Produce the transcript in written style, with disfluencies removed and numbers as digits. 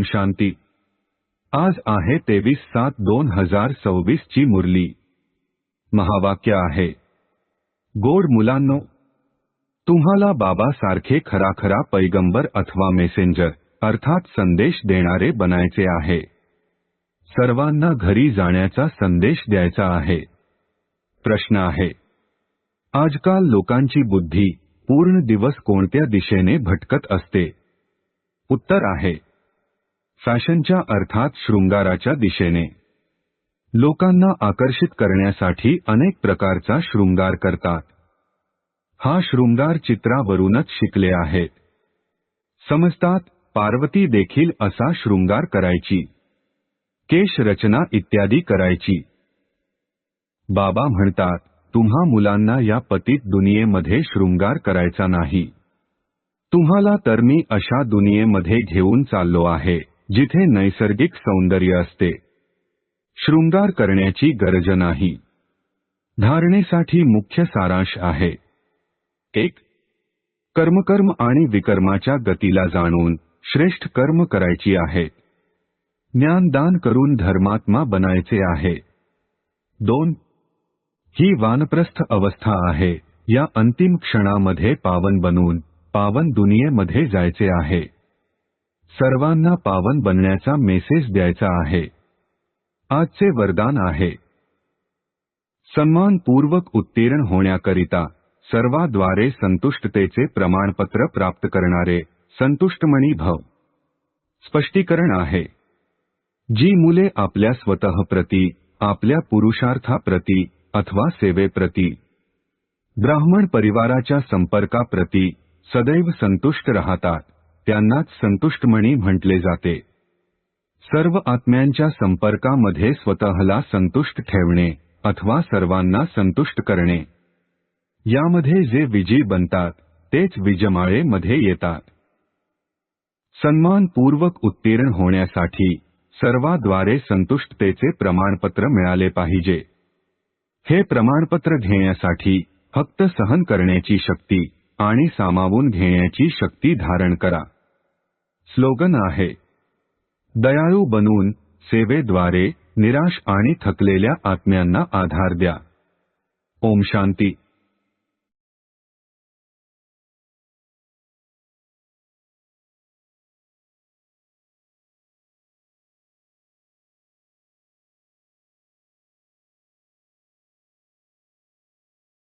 ओम शांती। आज आहे 23/7/2024 ची मुरली। महावाक्य आहे, गोड मुलांनो, तुम्हाला बाबा सारखे खराखरा पैगंबर अथवा मेसेंजर अर्थात संदेश देणारे बनायचे आहे। सर्वांना घरी जाण्याचा संदेश द्यायचा आहे। प्रश्न आहे, आजकाल लोकांची बुद्धी पूर्ण दिवस कोणत्या दिशेने भटकत असते? उत्तर आहे, फॅशनच्या अर्थात शृंगाराच्या दिशेने। लोकांना आकर्षित करण्यासाठी अनेक प्रकारचा शृंगार करतात। हा शृंगार चित्रावरूनच शिकले आहेत। समजतात, पार्वती देखील असा शृंगार करायची, केश रचना इत्यादी करायची। बाबा म्हणतात, तुम्हा मुलांना या पतित दुनियेमध्ये शृंगार करायचा नाही। तुम्हाला तर मी अशा दुनियेमध्ये घेऊन चाललो आहे जिथे नैसर्गिक सौंदर्य असते। शृंगार करण्याची गरज नाही। धारणेसाठी मुख्य सारांश आहे, 1. कर्मकर्म आणि विकर्माच्या गतीला जाणून श्रेष्ठ कर्म करायची आहेत। ज्ञानदान करून धर्मात्मा बनायचे आहे। 2. ही वानप्रस्थ अवस्था आहे। या अंतिम क्षणामध्ये पावन बनून पावन दुनियेमध्ये जायचे आहे। सर्वांना पावन बनण्याचा मेसेज द्यायचा आहे। आजचे वरदान आहे, सन्मानपूर्वक उत्तीर्ण होण्याकरिता सर्वाद्वारे संतुष्टतेचे प्रमाणपत्र प्राप्त करणारे संतुष्टमणी भव। स्पष्टीकरण आहे, जी मुले आपल्या स्वतःप्रती, आपल्या पुरुषार्थाप्रती अथवा सेवेप्रती, ब्राह्मण परिवाराच्या संपर्काप्रती सदैव संतुष्ट राहतात, त्यांनाच संतुष्टमणी म्हटले जाते। सर्व आत्म्यांच्या संपर्कामध्ये स्वतःला संतुष्ट ठेवणे अथवा सर्वांना संतुष्ट करणे, यामध्ये जे विजयी बनतात तेच विजयमाळेमध्ये येतात। सन्मानपूर्वक उत्तीर्ण होण्यासाठी सर्वाद्वारे संतुष्टतेचे प्रमाणपत्र मिळाले पाहिजे। हे प्रमाणपत्र घेण्यासाठी फक्त सहन करण्याची शक्ती आणि सामावून घेण्याची शक्ती धारण करा। स्लोगन आहे, दयाळू बनून सेवेद्वारे निराश आणि थकलेल्या आत्म्यांना आधार द्या। ओम शांती।